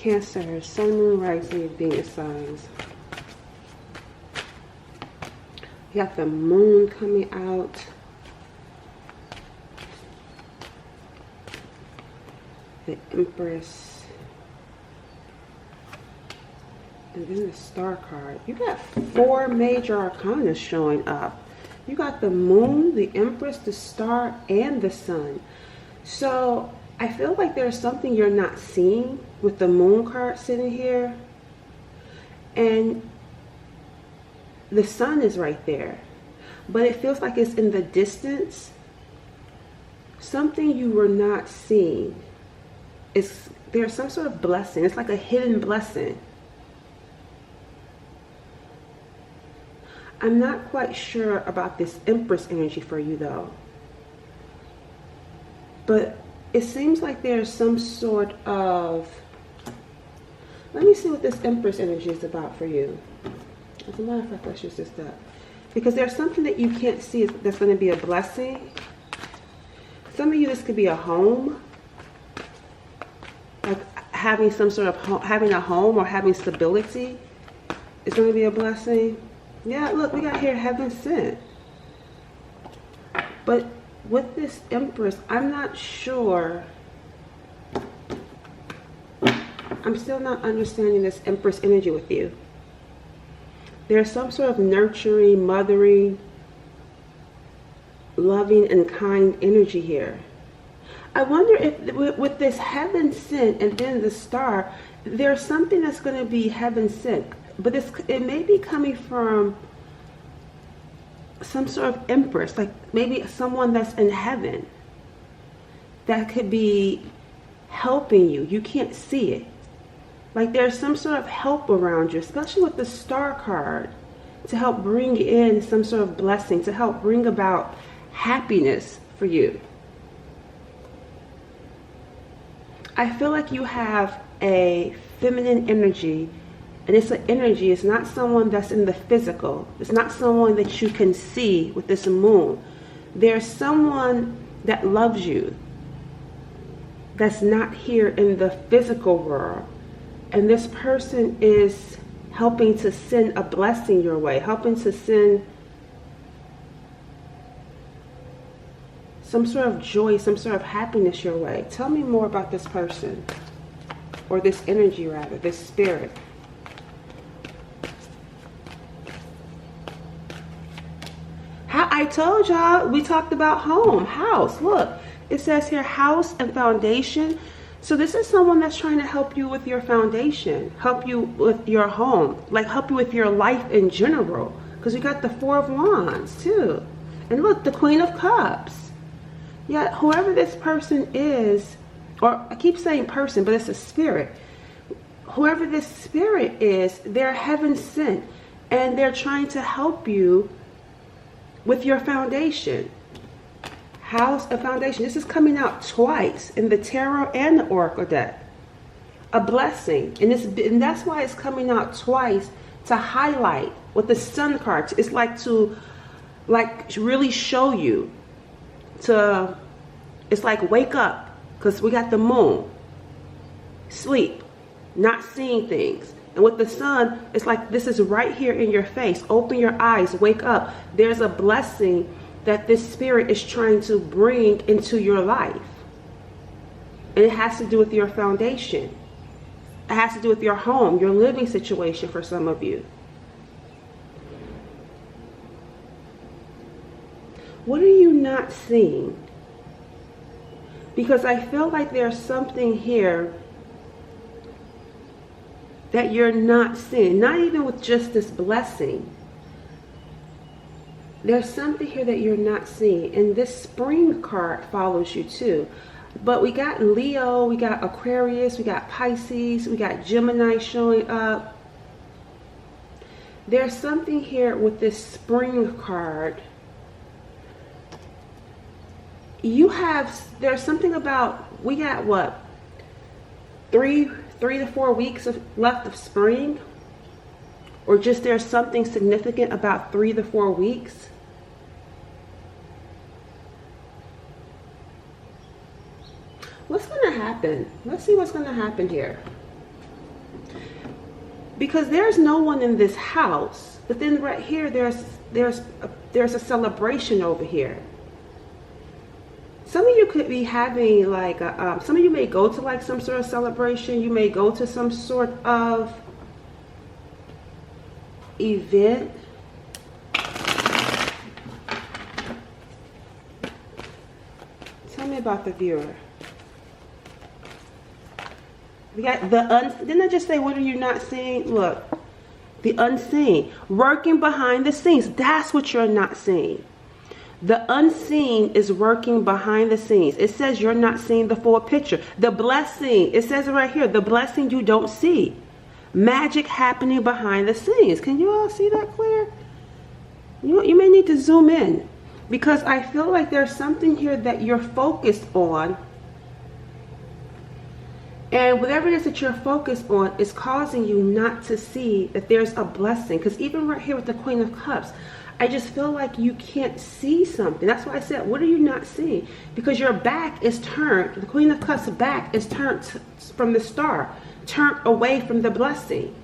Cancer, Sun, Moon, Rising, Venus signs. You got the Moon coming out. The Empress. And then the Star card. You got 4 major arcana showing up. You got the Moon, the Empress, the Star, and the Sun. So I feel like there's something you're not seeing with the Moon card sitting here. And the Sun is right there. But it feels like it's in the distance. Something you were not seeing. There's some sort of blessing. It's like a hidden blessing. I'm not quite sure about this Empress energy for you though. But it seems like there's some sort of... Let me see what this Empress energy is about for you. As a matter of fact, let's use this up. Because there's something that you can't see that's going to be a blessing. Some of you, this could be a home. Like having some sort of having a home or having stability is going to be a blessing. Yeah, look, we got here heaven sent. But with this Empress, I'm not sure. I'm still not understanding this Empress energy with you. There's some sort of nurturing, mothering, loving, and kind energy here. I wonder if with this heaven sent and then the Star, there's something that's going to be heaven sent. But it may be coming from some sort of Empress, like maybe someone that's in heaven that could be helping you. You can't see it. Like there's some sort of help around you, especially with the Star card, to help bring in some sort of blessing, to help bring about happiness for you. I feel like you have a feminine energy, and it's an energy. It's not someone that's in the physical. It's not someone that you can see with this moon. There's someone that loves you that's not here in the physical world. And this person is helping to send a blessing your way, helping to send some sort of joy, some sort of happiness your way. Tell me more about this person, or this energy rather, this spirit. How I told y'all, we talked about home, house. Look, it says here house and foundation. So this is someone that's trying to help you with your foundation, help you with your home, like help you with your life in general. Because you got the 4 of Wands too. And look, the Queen of Cups. Yeah, whoever this person is, or I keep saying person, but it's a spirit. Whoever this spirit is, they're heaven sent. And they're trying to help you with your foundation. House and foundation. This is coming out twice in the tarot and the oracle deck. A blessing, and that's why it's coming out twice, to highlight with the Sun card. It's like to really show you. It's like wake up, because we got the Moon. Sleep, not seeing things. And with the Sun, it's like this is right here in your face. Open your eyes, wake up. There's a blessing that this spirit is trying to bring into your life. And it has to do with your foundation. It has to do with your home, your living situation for some of you. What are you not seeing? Because I feel like there's something here that you're not seeing. Not even with just this blessing. There's something here that you're not seeing. And this Spring card follows you too. But we got Leo, we got Aquarius, we got Pisces, we got Gemini showing up. There's something here with this Spring card. There's something about, we got what? 3 to 4 weeks left of spring? Or just there's something significant about 3 to 4 weeks? What's going to happen? Let's see what's going to happen here. because there's no one in this house, but then right here there's a celebration over here. Some of you could be having like some of you may go to like some sort of celebration. You may go to some sort of event. Tell me about the viewer. We got didn't I just say, what are you not seeing? Look, the unseen, working behind the scenes. That's what you're not seeing. The unseen is working behind the scenes. It says you're not seeing the full picture. The blessing, it says it right here, the blessing you don't see. Magic happening behind the scenes. Can you all see that clear? You may need to zoom in, because I feel like there's something here that you're focused on. And whatever it is that you're focused on is causing you not to see that there's a blessing. Because even right here with the Queen of Cups, I just feel like you can't see something. That's why I said, what are you not seeing? Because your back is turned. The Queen of Cups' back is turned from the star, turned away from the blessing.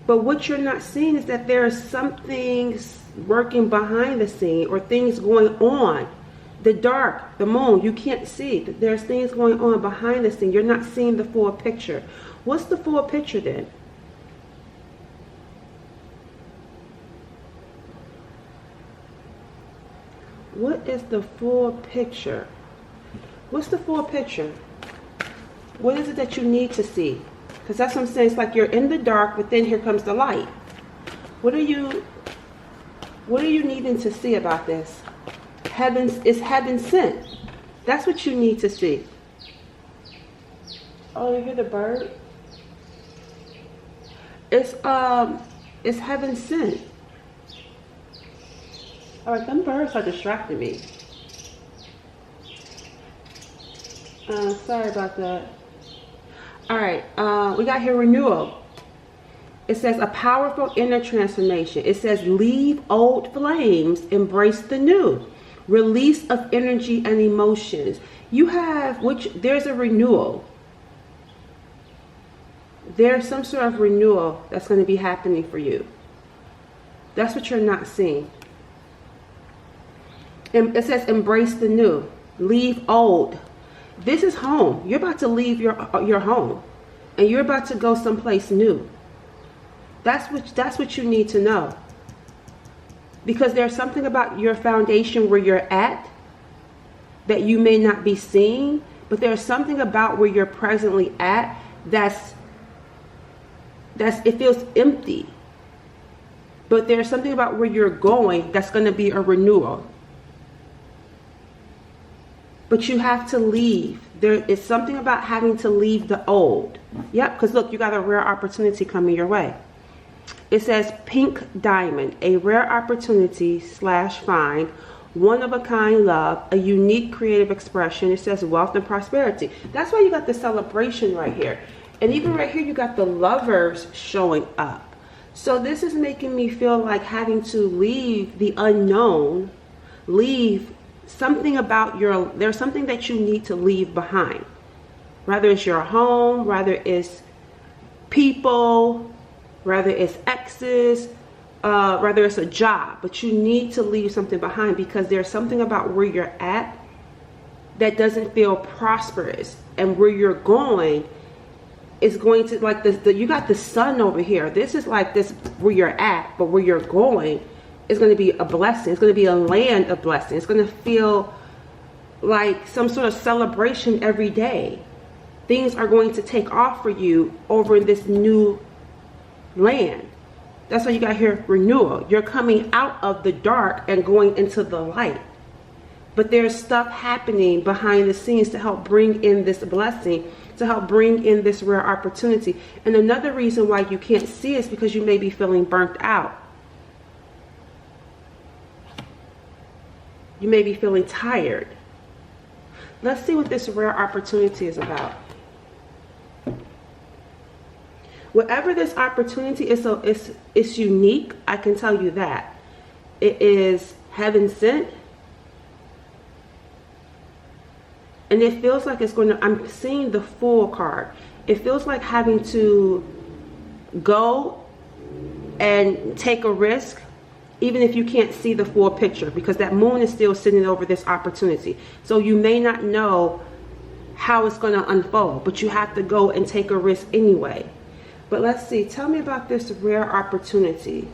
But what you're not seeing is that there is something working behind the scene, or things going on. The dark, the moon, you can't see. There's things going on behind the scene. You're not seeing the full picture. What's the full picture then? What is the full picture? What's the full picture? What is it that you need to see? Because that's what I'm saying. It's like you're in the dark, but then here comes the light. What are you needing to see about this? Is heaven sent. That's what you need to see. Oh, you hear the bird? It's heaven sent. All right, them birds are distracting me. Sorry about that. All right, we got here renewal. It says a powerful inner transformation. It says leave old flames, embrace the new. Release of energy and emotions. You have, there's a renewal. There's some sort of renewal that's going to be happening for you. That's what you're not seeing. And it says embrace the new. Leave old. This is home. You're about to leave your home, and you're about to go someplace new. That's what you need to know. Because there's something about your foundation where you're at that you may not be seeing, but there's something about where you're presently at that's it feels empty. But there's something about where you're going that's going to be a renewal. But you have to leave. There is something about having to leave the old. Yep, because look, you got a rare opportunity coming your way. It says pink diamond, a rare opportunity / find, one of a kind love, a unique creative expression. It says wealth and prosperity. That's why you got the celebration right here. And even right here, you got the lovers showing up. So this is making me feel like having to leave the unknown, leave something about there's something that you need to leave behind. Rather it's your home, rather it's people, rather it's exes, rather it's a job, but you need to leave something behind because there's something about where you're at that doesn't feel prosperous, and where you're going is going to, like you got the sun over here. This is like this where you're at, but where you're going is going to be a blessing. It's going to be a land of blessing. It's going to feel like some sort of celebration every day. Things are going to take off for you over in this new land. That's why you got here renewal. You're coming out of the dark and going into the light. But there's stuff happening behind the scenes to help bring in this blessing, to help bring in this rare opportunity. And another reason why you can't see is because you may be feeling burnt out. You may be feeling tired. Let's see what this rare opportunity is about. Whatever this opportunity is, so it's unique. I can tell you that. It is heaven sent. And it feels like it's going to, I'm seeing the Fool card. It feels like having to go and take a risk, even if you can't see the full picture, because that moon is still sitting over this opportunity. So you may not know how it's going to unfold, but you have to go and take a risk anyway. But let's see, tell me about this rare opportunity.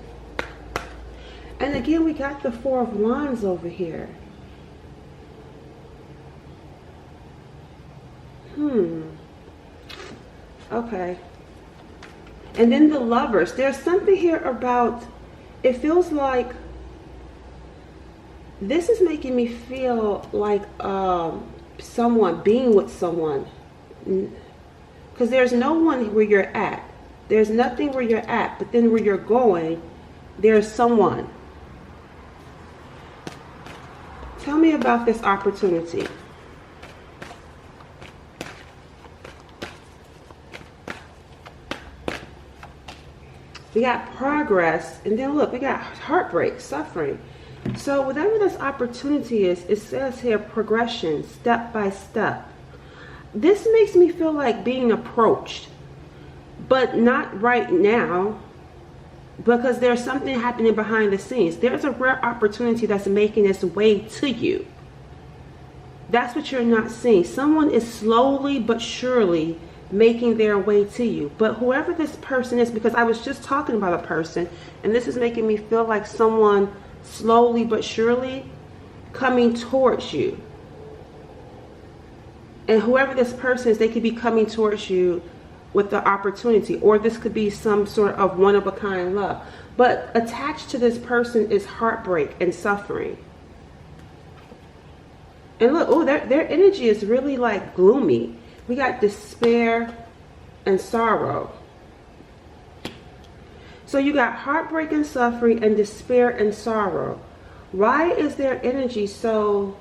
And again, we got the Four of Wands over here. Okay. And then the Lovers. There's something here about, it feels like this is making me feel like someone, being with someone. Because there's no one where you're at. There's nothing where you're at, but then where you're going, there's someone. Tell me about this opportunity. We got progress, and then look, we got heartbreak, suffering. So whatever this opportunity is, it says here progression, step by step. This makes me feel like being approached, but not right now, because there's something happening behind the scenes. There's a rare opportunity that's making its way to you. That's what you're not seeing. Someone is slowly but surely making their way to you. But whoever this person is, because I was just talking about a person, and this is making me feel like someone slowly but surely coming towards you. And whoever this person is, they could be coming towards you with the opportunity, or this could be some sort of one-of-a-kind love. But attached to this person is heartbreak and suffering. And look, oh, their energy is really like gloomy. We got despair and sorrow. So you got heartbreak and suffering and despair and sorrow. Why is their energy so...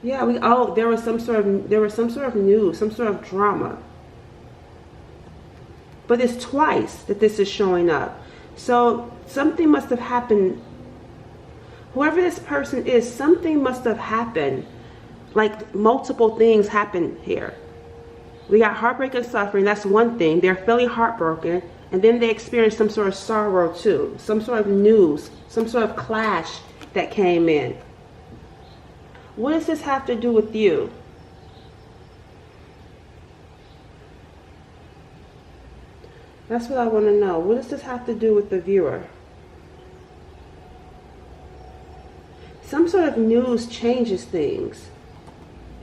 Yeah, there was some sort of news, some sort of drama. But it's twice that this is showing up. So something must have happened. Whoever this person is, something must have happened. Like multiple things happened here. We got heartbreak and suffering. That's one thing. They're feeling heartbroken. And then they experience some sort of sorrow too. Some sort of news. Some sort of clash that came in. What does this have to do with you? That's what I want to know. What does this have to do with the viewer? Some sort of news changes things.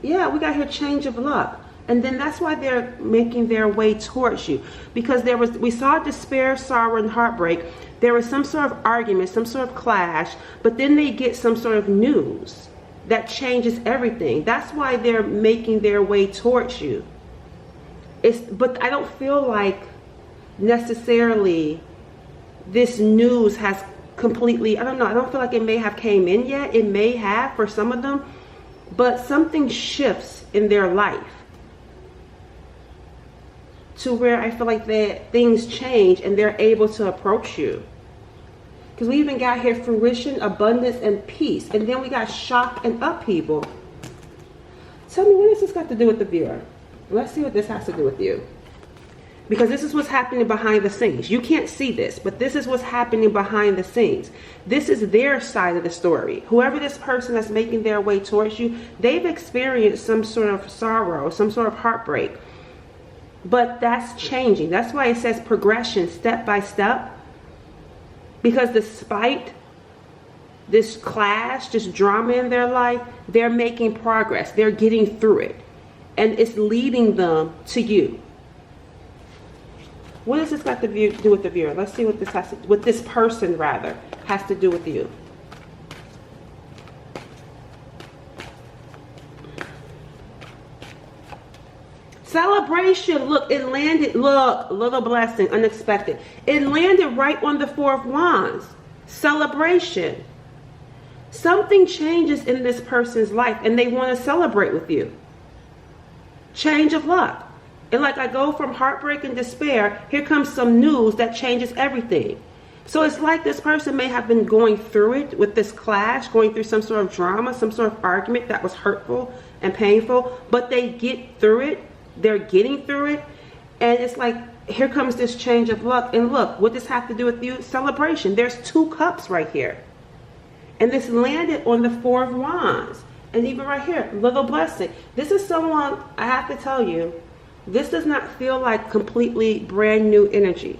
Yeah, we got here change of luck. And then that's why they're making their way towards you. Because we saw despair, sorrow, and heartbreak. There was some sort of argument, some sort of clash. But then they get some sort of news that changes everything. That's why they're making their way towards you. But I don't feel like necessarily this news has completely, I don't know, I don't feel like it may have came in yet. It may have for some of them. But something shifts in their life to where I feel like things change and they're able to approach you. Because we even got here fruition, abundance, and peace. And then we got shock and upheaval. Tell me, what has this got to do with the viewer? Let's see what this has to do with you. Because this is what's happening behind the scenes. You can't see this, but this is what's happening behind the scenes. This is their side of the story. Whoever this person that's making their way towards you, they've experienced some sort of sorrow, some sort of heartbreak. But that's changing. That's why it says progression, step by step. Because despite this clash, this drama in their life, they're making progress. They're getting through it. And it's leading them to you. What does this got to do with the viewer? Let's see what this has to, what this person rather has to do with you. Celebration. Look, it landed. Look, little blessing, unexpected. It landed right on the Four of Wands. Celebration. Something changes in this person's life and they want to celebrate with you. Change of luck. And like I go from heartbreak and despair, here comes some news that changes everything. So it's like this person may have been going through it with this clash, going through some sort of drama, some sort of argument that was hurtful and painful, but they get through it. They're getting through it. And it's like, here comes this change of luck. And look, what does have to do with you? Celebration. There's 2 cups right here. And this landed on the 4 of Wands. And even right here, little blessing. This is someone, I have to tell you, this does not feel like completely brand new energy.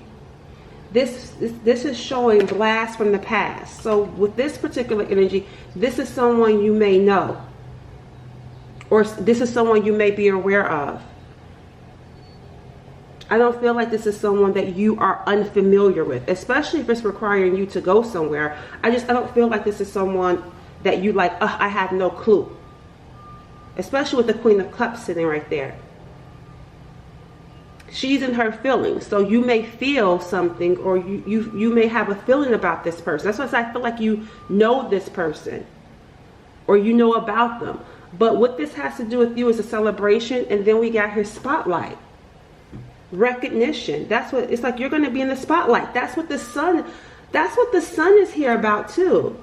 This is showing blast from the past. So with this particular energy, this is someone you may know. Or this is someone you may be aware of. I don't feel like this is someone that you are unfamiliar with, especially if it's requiring you to go somewhere. I don't feel like this is someone that you like, I have no clue. Especially with the Queen of Cups sitting right there. She's in her feelings, so you may feel something, or you may have a feeling about this person. That's why I feel like you know this person, or you know about them. But what this has to do with you is a celebration, and then we got here spotlight, recognition. That's what it's like. You're going to be in the spotlight. That's what the sun. That's what the sun is here about too.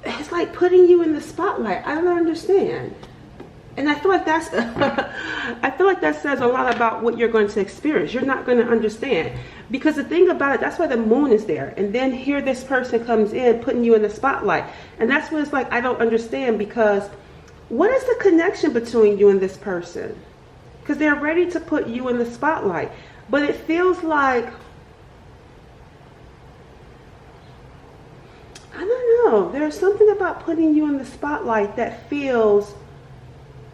It's like putting you in the spotlight. I don't understand. And I feel like I feel like that says a lot about what you're going to experience. You're not going to understand. Because the thing about it, that's why the moon is there. And then here this person comes in, putting you in the spotlight. And that's what it's like, I don't understand, because what is the connection between you and this person? Because they're ready to put you in the spotlight. But it feels like, I don't know, there's something about putting you in the spotlight that feels,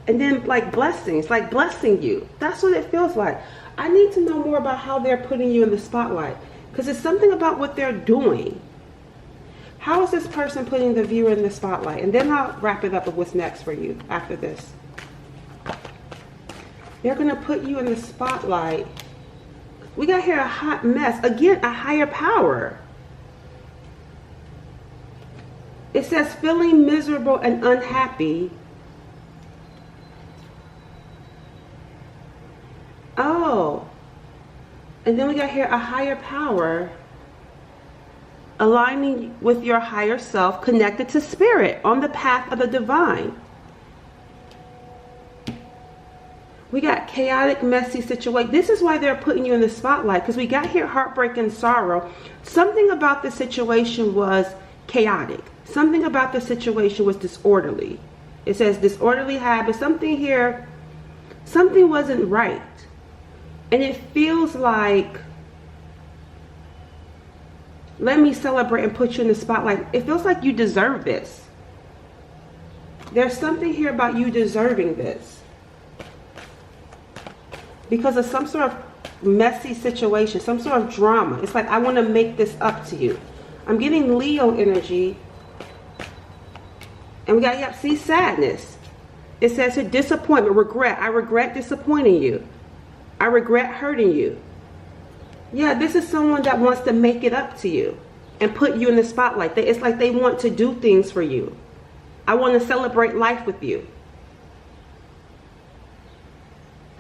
and then like blessings, like blessing you. That's what it feels like. I need to know more about how they're putting you in the spotlight, because it's something about what they're doing. How is this person putting the viewer in the spotlight? And then I'll wrap it up with what's next for you after this. They're going to put you in the spotlight. We got here a hot mess. Again, a higher power. It says feeling miserable and unhappy. Oh, and then we got here a higher power, aligning with your higher self, connected to spirit, on the path of the divine. We got chaotic, messy situation. This is why they're putting you in the spotlight, because we got here heartbreak and sorrow. Something about the situation was chaotic. Something about the situation was disorderly. It says disorderly habits. Something here, something wasn't right. And it feels like, let me celebrate and put you in the spotlight. It feels like you deserve this. There's something here about you deserving this, because of some sort of messy situation, some sort of drama. It's like, I want to make this up to you. I'm getting Leo energy. And we got, yep, see, sadness. It says here, disappointment, regret. I regret disappointing you. I regret hurting you. Yeah, this is someone that wants to make it up to you and put you in the spotlight. It's like they want to do things for you. I want to celebrate life with you.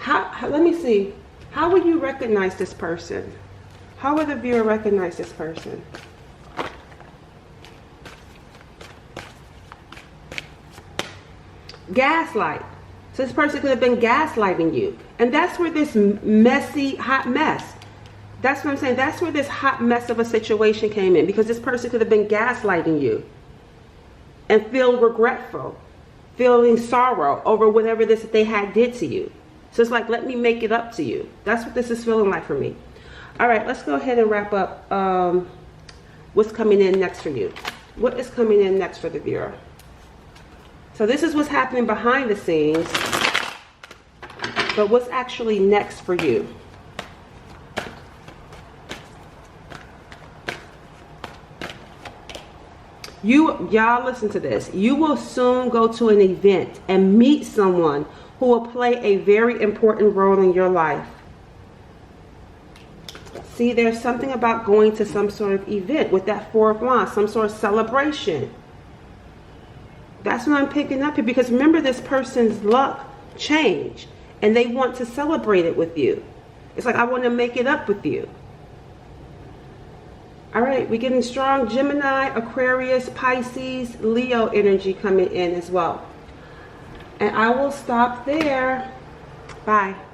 Let me see. How will you recognize this person? How will the viewer recognize this person? Gaslight. So this person could have been gaslighting you. And that's where this messy, hot mess. That's what I'm saying. That's where this hot mess of a situation came in. Because this person could have been gaslighting you. And feel regretful. Feeling sorrow over whatever this they had did to you. So it's like, let me make it up to you. That's what this is feeling like for me. All right, let's go ahead and wrap up what's coming in next for you. What is coming in next for the viewer? So this is what's happening behind the scenes. But what's actually next for you? Y'all listen to this. You will soon go to an event and meet someone who will play a very important role in your life. See, there's something about going to some sort of event with that Four of Wands, some sort of celebration. That's what I'm picking up here, because remember, this person's luck changed and they want to celebrate it with you. It's like, I want to make it up with you. All right, we're getting strong Gemini, Aquarius, Pisces, Leo energy coming in as well. And I will stop there. Bye.